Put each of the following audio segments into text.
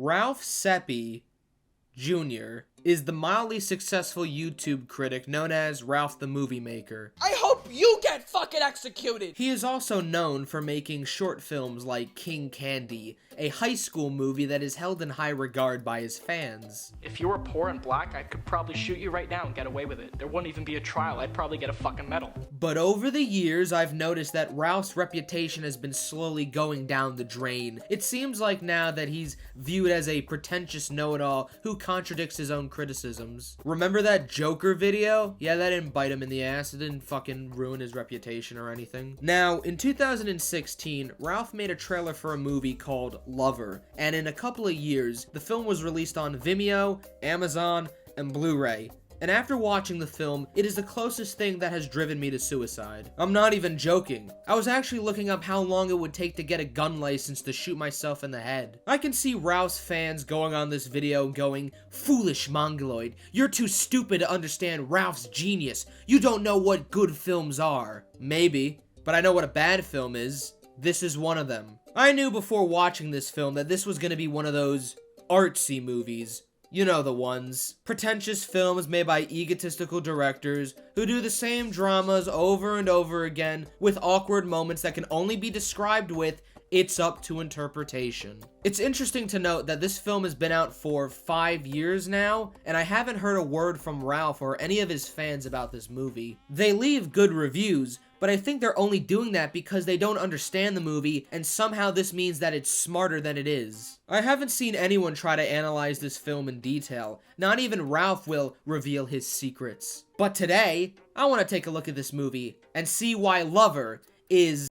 Ralph Sepe Jr. is the mildly successful YouTube critic known as Ralphthemoviemaker. I hope you get fucking executed! He is also known for making short films like King Candy, a high school movie that is held in high regard by his fans. If you were poor and black, I could probably shoot you right now and get away with it. There wouldn't even be a trial. I'd probably get a fucking medal. But over the years, I've noticed that Ralph's reputation has been slowly going down the drain. It seems like now that he's viewed as a pretentious know-it-all who contradicts his own criticisms. Remember that Joker video? Yeah, that didn't bite him in the ass. It didn't fucking ruin his reputation or anything. Now, in 2016, Ralph made a trailer for a movie called Lover, and in a couple of years, the film was released on Vimeo, Amazon, and Blu-ray. And after watching the film, it is the closest thing that has driven me to suicide. I'm not even joking. I was actually looking up how long it would take to get a gun license to shoot myself in the head. I can see Ralph's fans going on this video going, "Foolish Mongoloid, you're too stupid to understand Ralph's genius. You don't know what good films are." Maybe, but I know what a bad film is. This is one of them. I knew before watching this film that this was gonna be one of those artsy movies. You know the ones. Pretentious films made by egotistical directors who do the same dramas over and over again with awkward moments that can only be described with, "It's up to interpretation." It's interesting to note that this film has been out for 5 years now, and I haven't heard a word from Ralph or any of his fans about this movie. They leave good reviews, but I think they're only doing that because they don't understand the movie, and somehow this means that it's smarter than it is. I haven't seen anyone try to analyze this film in detail. Not even Ralph will reveal his secrets. But today, I want to take a look at this movie and see why Lover is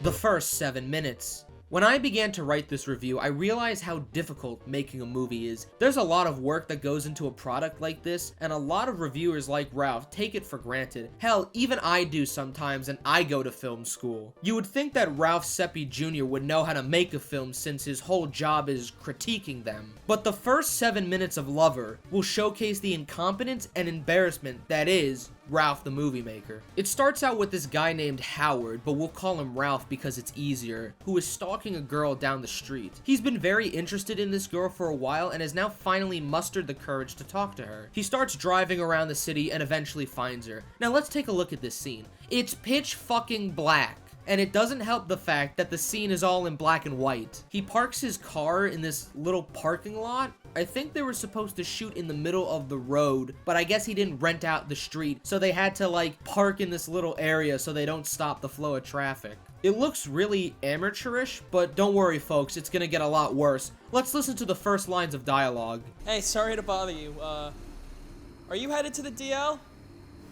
the first 7 minutes. When I began to write this review, I realized how difficult making a movie is. There's a lot of work that goes into a product like this, and a lot of reviewers like Ralph take it for granted. Hell, even I do sometimes, and I go to film school. You would think that Ralph Sepe Jr. would know how to make a film since his whole job is critiquing them. But the first 7 minutes of Lover will showcase the incompetence and embarrassment that is Ralph the Movie Maker. It starts out with this guy named Howard, but we'll call him Ralph because it's easier, who is stalking a girl down the street. He's been very interested in this girl for a while and has now finally mustered the courage to talk to her. He starts driving around the city and eventually finds her. Now let's take a look at this scene. It's pitch fucking black. And it doesn't help the fact that the scene is all in black and white. He parks his car in this little parking lot. I think they were supposed to shoot in the middle of the road, but I guess he didn't rent out the street, so they had to like park in this little area so they don't stop the flow of traffic. It looks really amateurish, but don't worry folks, it's gonna get a lot worse. Let's listen to the first lines of dialogue. Hey, sorry to bother you. Are you headed to the DL?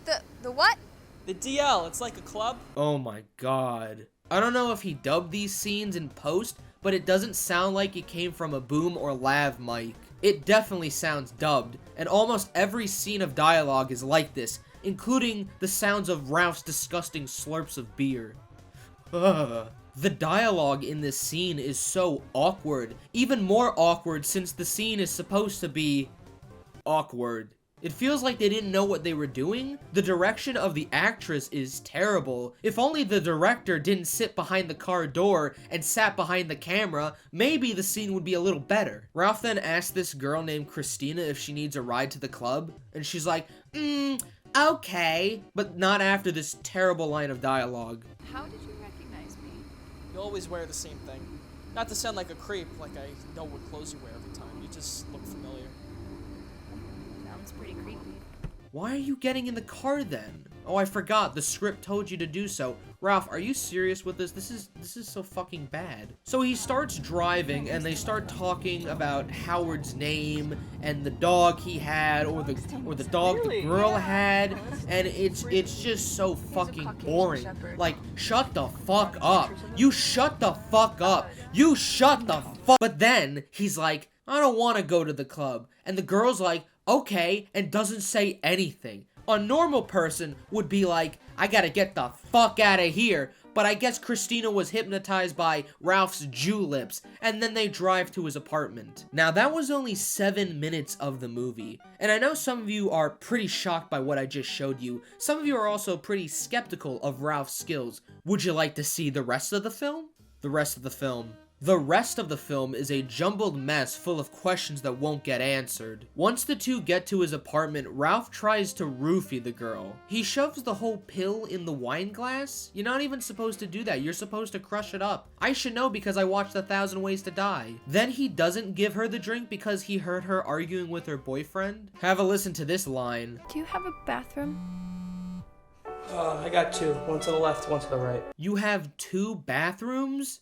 The what? The DL, it's like a club. Oh my god. I don't know if he dubbed these scenes in post, but it doesn't sound like it came from a boom or lav mic. It definitely sounds dubbed, and almost every scene of dialogue is like this, including the sounds of Ralph's disgusting slurps of beer. Ugh. The dialogue in this scene is so awkward, even more awkward since the scene is supposed to be awkward. It feels like they didn't know what they were doing. The direction of the actress is terrible. If only the director didn't sit behind the car door and sat behind the camera, maybe the scene would be a little better. Ralph then asks this girl named Christina if she needs a ride to the club, and she's like, okay, but not after this terrible line of dialogue. How did you recognize me? You always wear the same thing. Not to sound like a creep, like I know what clothes you wear every time. You just look familiar. Sounds pretty creepy. Why are you getting in the car then? Oh, I forgot. The script told you to do so. Ralph, are you serious with this? This is so fucking bad. So he starts driving and they start talking about Howard's name and the dog he had or the dog the girl had, and it's just so fucking boring. Like, shut the fuck up. You shut the fuck up. You shut the fuck. But then he's like, I don't want to go to the club. And the girl's like, okay, and doesn't say anything. A normal person would be like, I gotta get the fuck out of here. but I guess Christina was hypnotized by Ralph's Jew lips, and then they drive to his apartment. Now, that was only 7 minutes of the movie, and I know some of you are pretty shocked by what I just showed you. Some of you are also pretty skeptical of Ralph's skills. Would you like to see the rest of the film? The rest of the film is a jumbled mess full of questions that won't get answered. Once the two get to his apartment, Ralph tries to roofie the girl. He shoves the whole pill in the wine glass. You're not even supposed to do that. You're supposed to crush it up. I should know because I watched 1,000 Ways to Die. Then he doesn't give her the drink because he heard her arguing with her boyfriend. Have a listen to this line. Do you have a bathroom? I got 2. One to the left, one to the right. You have 2 bathrooms?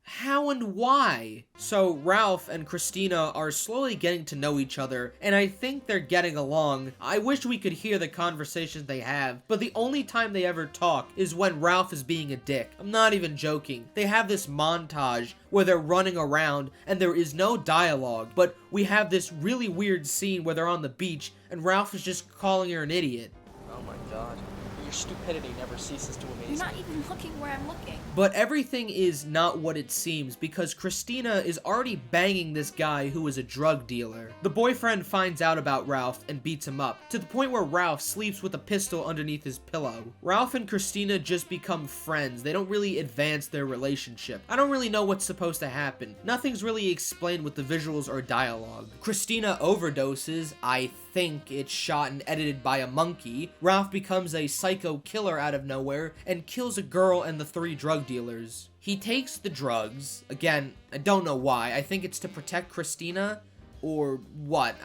How and why? So Ralph and Christina are slowly getting to know each other, and I think they're getting along. I wish we could hear the conversations they have, but the only time they ever talk is when Ralph is being a dick. I'm not even joking. They have this montage where they're running around and there is no dialogue, but we have this really weird scene where they're on the beach and Ralph is just calling her an idiot. Oh my god. Your stupidity never ceases to amaze me. You're not even looking where I'm looking. But everything is not what it seems because Christina is already banging this guy who is a drug dealer. The boyfriend finds out about Ralph and beats him up, to the point where Ralph sleeps with a pistol underneath his pillow. Ralph and Christina just become friends. They don't really advance their relationship. I don't really know what's supposed to happen. Nothing's really explained with the visuals or dialogue. Christina overdoses. I think it's shot and edited by a monkey. Ralph becomes a psycho killer out of nowhere and kills a girl and the 3 drug dealers. He takes the drugs. Again, I don't know why. I think it's to protect Christina or what.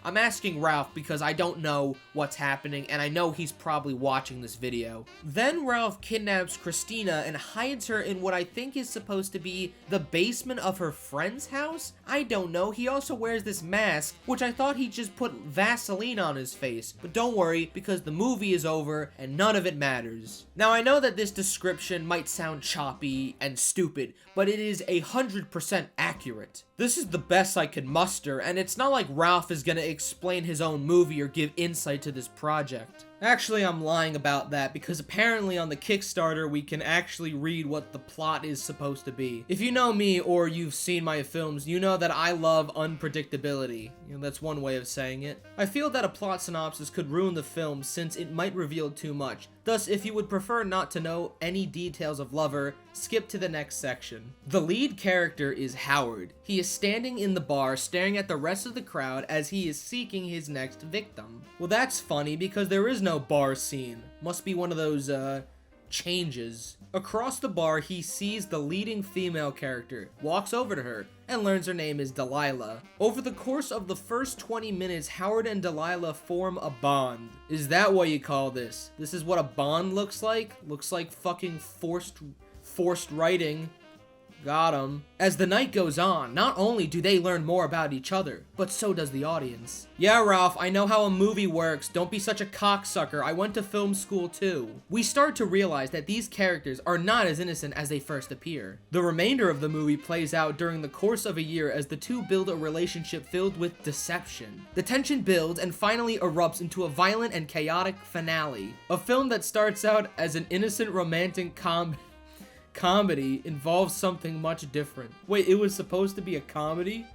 I'm asking Ralph because I don't know what's happening and I know he's probably watching this video. Then Ralph kidnaps Christina and hides her in what I think is supposed to be the basement of her friend's house? I don't know. He also wears this mask, which I thought he just put Vaseline on his face. But don't worry, because the movie is over and none of it matters. Now I know that this description might sound choppy and stupid, but it is 100% accurate. This is the best I could muster, and it's not like Ralph is gonna explain his own movie or give insight to this project. Actually, I'm lying about that because apparently on the Kickstarter we can actually read what the plot is supposed to be. If you know me or you've seen my films, you know that I love unpredictability. You know, that's one way of saying it. I feel that a plot synopsis could ruin the film since it might reveal too much. Thus, if you would prefer not to know any details of Lover, skip to the next section. The lead character is Howard. He is standing in the bar staring at the rest of the crowd as he is seeking his next victim. Well, that's funny because there is no bar scene. Must be one of those, changes. Across the bar, he sees the leading female character, walks over to her, and learns her name is Delilah. Over the course of the first 20 minutes, Howard and Delilah form a bond. Is that what you call this? This is what a bond looks like? Looks like fucking forced writing. Got him. As the night goes on, not only do they learn more about each other, but so does the audience. Yeah, Ralph, I know how a movie works. Don't be such a cocksucker. I went to film school too. We start to realize that these characters are not as innocent as they first appear. The remainder of the movie plays out during the course of a year as the two build a relationship filled with deception. The tension builds and finally erupts into a violent and chaotic finale. A film that starts out as an innocent romantic comedy involves something much different. Wait, it was supposed to be a comedy?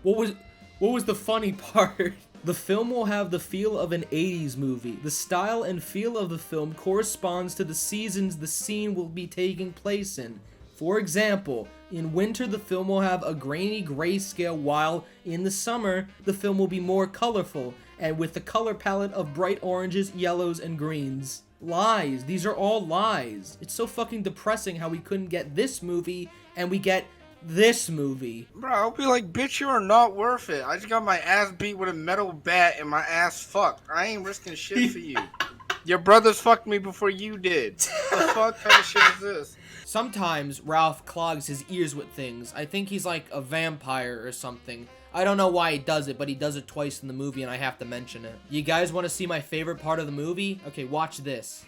What was the funny part? The film will have the feel of an 80s movie. The style and feel of the film corresponds to the seasons the scene will be taking place in. For example, in winter the film will have a grainy grayscale, while in the summer the film will be more colorful and with the color palette of bright oranges, yellows, and greens. Lies. These are all lies. It's so fucking depressing how we couldn't get this movie and we get this movie. Bro, I'll be like, bitch, you are not worth it. I just got my ass beat with a metal bat and my ass fucked. I ain't risking shit for you. Your brothers fucked me before you did. What the fuck kind of shit is this? Sometimes Ralph clogs his ears with things. I think he's like a vampire or something. I don't know why he does it, but he does it twice in the movie and I have to mention it. You guys want to see my favorite part of the movie? Okay, watch this.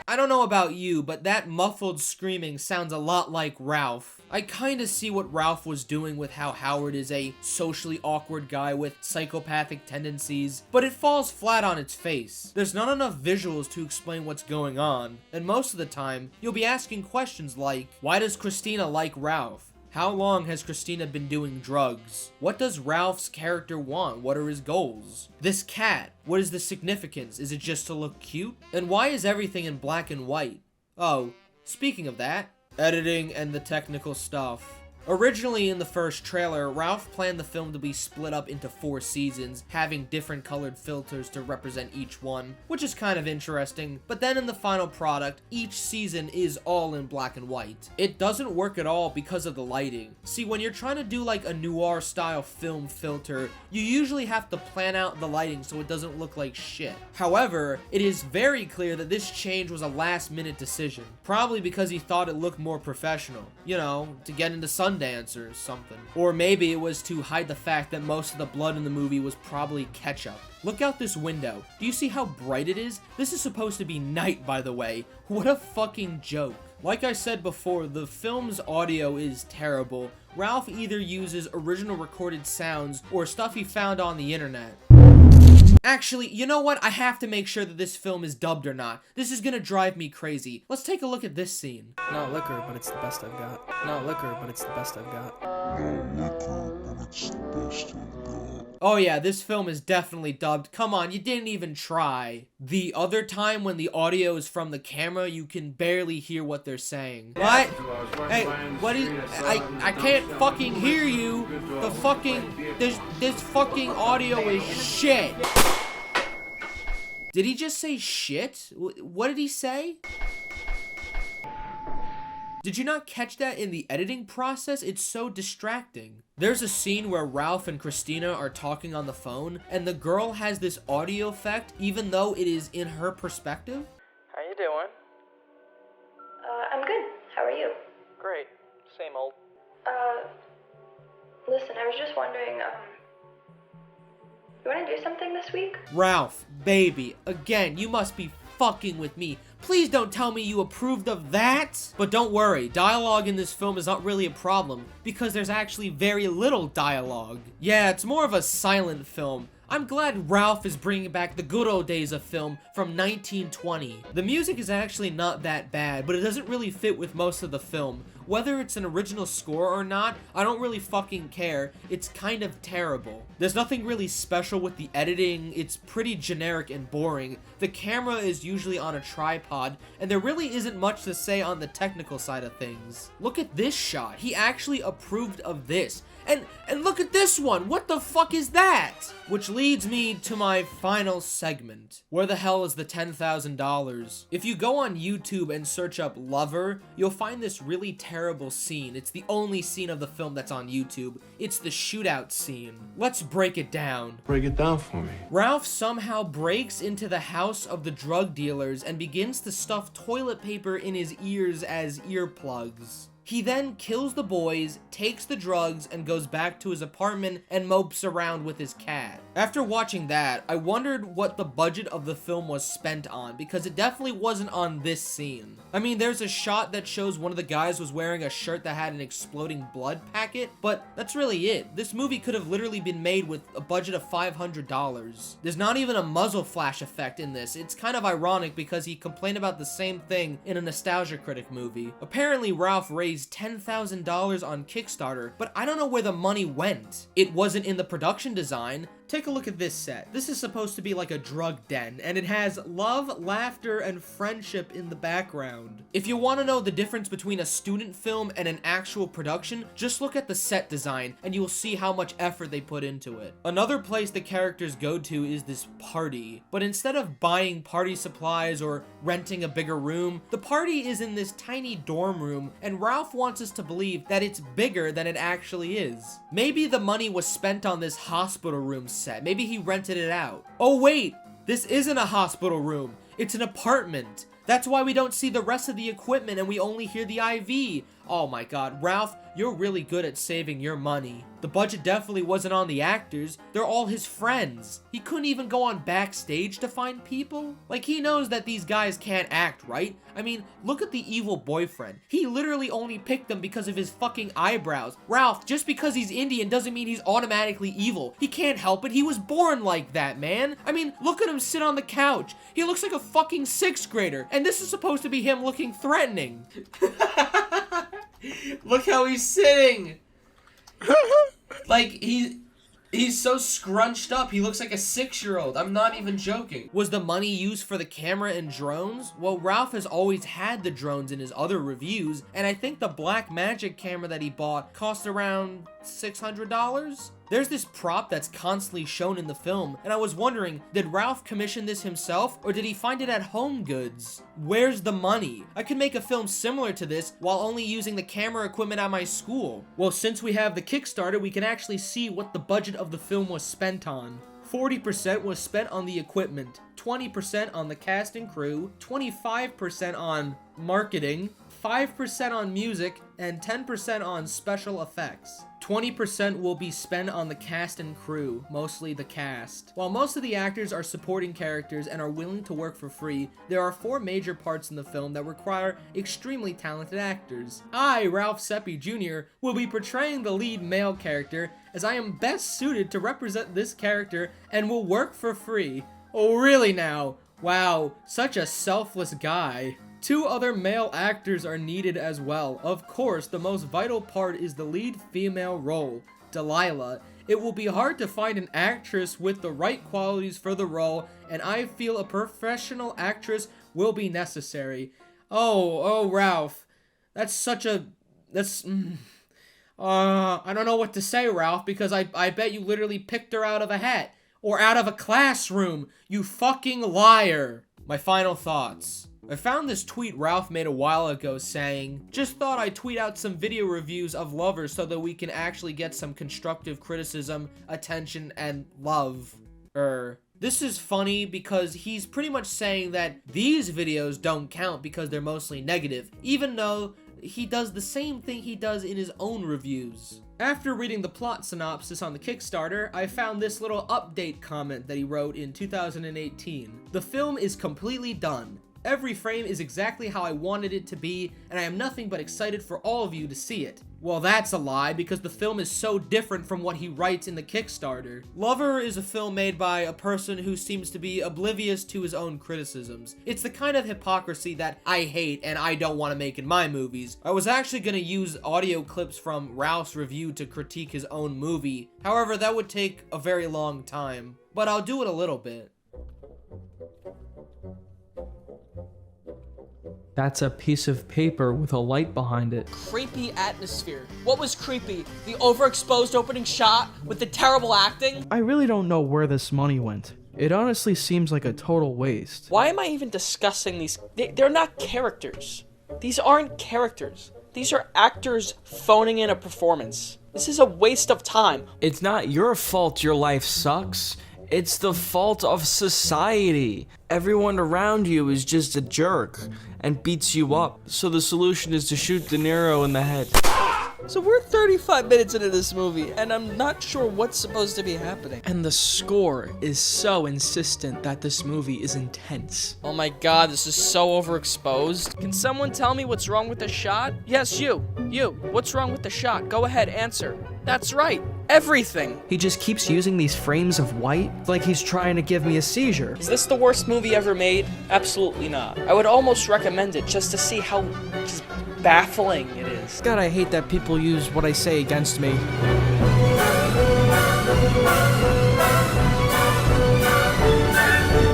I don't don't know about you, but that muffled screaming sounds a lot like Ralph. I kinda see what Ralph was doing with how Howard is a socially awkward guy with psychopathic tendencies, but it falls flat on its face. There's not enough visuals to explain what's going on, and most of the time, you'll be asking questions like, why does Christina like Ralph? How long has Christina been doing drugs? What does Ralph's character want? What are his goals? This cat, what is the significance? Is it just to look cute? And why is everything in black and white? Oh, speaking of that, editing and the technical stuff. Originally in the first trailer, Ralph planned the film to be split up into 4 seasons, having different colored filters to represent each one, which is kind of interesting, but then in the final product, each season is all in black and white. It doesn't work at all because of the lighting. See, when you're trying to do like a noir style film filter, you usually have to plan out the lighting so it doesn't look like shit. However, it is very clear that this change was a last minute decision, probably because he thought it looked more professional, you know, to get into Sundance or something. Or maybe it was to hide the fact that most of the blood in the movie was probably ketchup. Look out this window. Do you see how bright it is? This is supposed to be night, by the way. What a fucking joke. Like I said before, the film's audio is terrible. Ralph either uses original recorded sounds or stuff he found on the internet. Actually, you know what? I have to make sure that this film is dubbed or not. This is gonna drive me crazy. Let's take a look at this scene. Not liquor, but it's the best I've got. Not liquor, but it's the best I've got. Oh yeah, this film is definitely dubbed. Come on, you didn't even try. The other time when the audio is from the camera, you can barely hear what they're saying. What? Hey, what is... I can't fucking hear you. The fucking... This fucking audio is shit. Did he just say shit? What did he say? Did you not catch that in the editing process? It's so distracting. There's a scene where Ralph and Christina are talking on the phone, and the girl has this audio effect, even though it is in her perspective. How you doing? I'm good. How are you? Great. Same old. Listen, I was just wondering, you wanna do something this week? Ralph, baby, again, you must be fucking with me. Please don't tell me you approved of that! But don't worry, dialogue in this film is not really a problem, because there's actually very little dialogue. Yeah, it's more of a silent film. I'm glad Ralph is bringing back the good old days of film from 1920. The music is actually not that bad, but it doesn't really fit with most of the film. Whether it's an original score or not, I don't really fucking care. It's kind of terrible. There's nothing really special with the editing. It's pretty generic and boring. The camera is usually on a tripod, and there really isn't much to say on the technical side of things. Look at this shot. He actually approved of this. And look at this one! What the fuck is that? Which leads me to my final segment. Where the hell is the $10,000? If you go on YouTube and search up Lover, you'll find this really terrible scene. It's the only scene of the film that's on YouTube. It's the shootout scene. Let's break it down. Break it down for me. Ralph somehow breaks into the house of the drug dealers and begins to stuff toilet paper in his ears as earplugs. He then kills the boys, takes the drugs, and goes back to his apartment and mopes around with his cat. After watching that, I wondered what the budget of the film was spent on, because it definitely wasn't on this scene. I mean, there's a shot that shows one of the guys was wearing a shirt that had an exploding blood packet, but that's really it. This movie could have literally been made with a budget of $500. There's not even a muzzle flash effect in this. It's kind of ironic because he complained about the same thing in a Nostalgia Critic movie. Apparently, Ralph raised $10,000 on Kickstarter, but I don't know where the money went. It wasn't in the production design. Take a look at this set. This is supposed to be like a drug den, and it has love, laughter, and friendship in the background. If you want to know the difference between a student film and an actual production, just look at the set design, and you'll see how much effort they put into it. Another place the characters go to is this party, but instead of buying party supplies or renting a bigger room, the party is in this tiny dorm room, and Ralph wants us to believe that it's bigger than it actually is. Maybe the money was spent on this hospital room set. Maybe he rented it out. Oh wait, this isn't a hospital room. It's an apartment. That's why we don't see the rest of the equipment and we only hear the IV. Oh my god, Ralph, you're really good at saving your money. The budget definitely wasn't on the actors, they're all his friends. He couldn't even go on backstage to find people? Like, he knows that these guys can't act, right? I mean, look at the evil boyfriend. He literally only picked them because of his fucking eyebrows. Ralph, just because he's Indian doesn't mean he's automatically evil. He can't help it, he was born like that, man. I mean, look at him sit on the couch. He looks like a fucking 6th grader, and this is supposed to be him looking threatening. Look how he's sitting. Like, he's so scrunched up. He looks like a 6-year-old. I'm not even joking. Was the money used for the camera and drones? Well, Ralph has always had the drones in his other reviews, and I think the Black Magic camera that he bought cost around $600? There's this prop that's constantly shown in the film, and I was wondering, did Ralph commission this himself, or did he find it at Home Goods? Where's the money? I could make a film similar to this while only using the camera equipment at my school. Well, since we have the Kickstarter, we can actually see what the budget of the film was spent on. 40% was spent on the equipment, 20% on the cast and crew, 25% on marketing, 5% on music, and 10% on special effects. 20% will be spent on the cast and crew, mostly the cast. While most of the actors are supporting characters and are willing to work for free, there are 4 major parts in the film that require extremely talented actors. I, Ralph Sepe Jr., will be portraying the lead male character, as I am best suited to represent this character and will work for free. Oh, really now? Wow, such a selfless guy. 2 other male actors are needed as well. Of course, the most vital part is the lead female role, Delilah. It will be hard to find an actress with the right qualities for the role, and I feel a professional actress will be necessary. Oh, Ralph. I don't know what to say, Ralph, because I bet you literally picked her out of a hat. Or out of a classroom, you fucking liar. My final thoughts. I found this tweet Ralph made a while ago saying, "Just thought I'd tweet out some video reviews of Lover so that we can actually get some constructive criticism, attention, and love." This is funny because he's pretty much saying that these videos don't count because they're mostly negative, even though he does the same thing he does in his own reviews. After reading the plot synopsis on the Kickstarter, I found this little update comment that he wrote in 2018. "The film is completely done. Every frame is exactly how I wanted it to be, and I am nothing but excited for all of you to see it." Well, that's a lie, because the film is so different from what he writes in the Kickstarter. Lover is a film made by a person who seems to be oblivious to his own criticisms. It's the kind of hypocrisy that I hate and I don't want to make in my movies. I was actually going to use audio clips from Ralph's review to critique his own movie. However, that would take a very long time, but I'll do it a little bit. That's a piece of paper with a light behind it. Creepy atmosphere. What was creepy? The overexposed opening shot with the terrible acting? I really don't know where this money went. It honestly seems like a total waste. Why am I even discussing these? They're not characters. These aren't characters. These are actors phoning in a performance. This is a waste of time. It's not your fault your life sucks. It's the fault of society. Everyone around you is just a jerk and beats you up. So the solution is to shoot De Niro in the head. So we're 35 minutes into this movie, and I'm not sure what's supposed to be happening. And the score is so insistent that this movie is intense. Oh my god, this is so overexposed. Can someone tell me what's wrong with the shot? Yes, you. What's wrong with the shot? Go ahead, answer. That's right. Everything. He just keeps using these frames of white like he's trying to give me a seizure. Is this the worst movie ever made? Absolutely not. I would almost recommend it just to see how just baffling it is. God, I hate that people use what I say against me.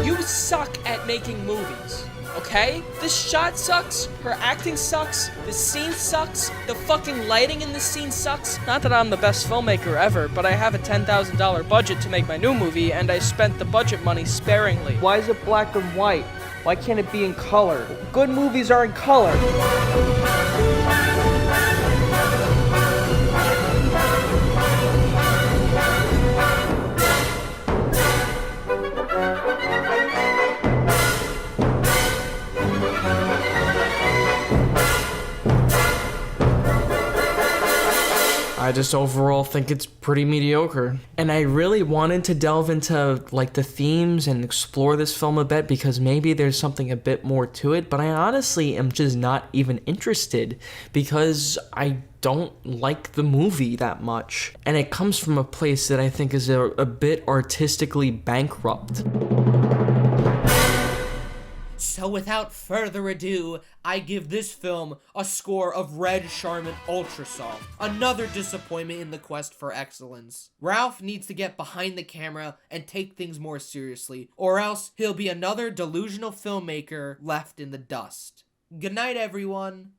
You suck at making movies, okay? This shot sucks, her acting sucks, the scene sucks, the fucking lighting in this scene sucks. Not that I'm the best filmmaker ever, but I have a $10,000 budget to make my new movie, and I spent the budget money sparingly. Why is it black and white? Why can't it be in color? Good movies are in color. just overall think it's pretty mediocre. And I really wanted to delve into like the themes and explore this film a bit because maybe there's something a bit more to it, but I honestly am just not even interested because I don't like the movie that much. And it comes from a place that I think is a bit artistically bankrupt. So without further ado, I give this film a score of Red Charmin Ultra Soft. Another disappointment in the quest for excellence. Ralph needs to get behind the camera and take things more seriously, or else he'll be another delusional filmmaker left in the dust. Good night, everyone.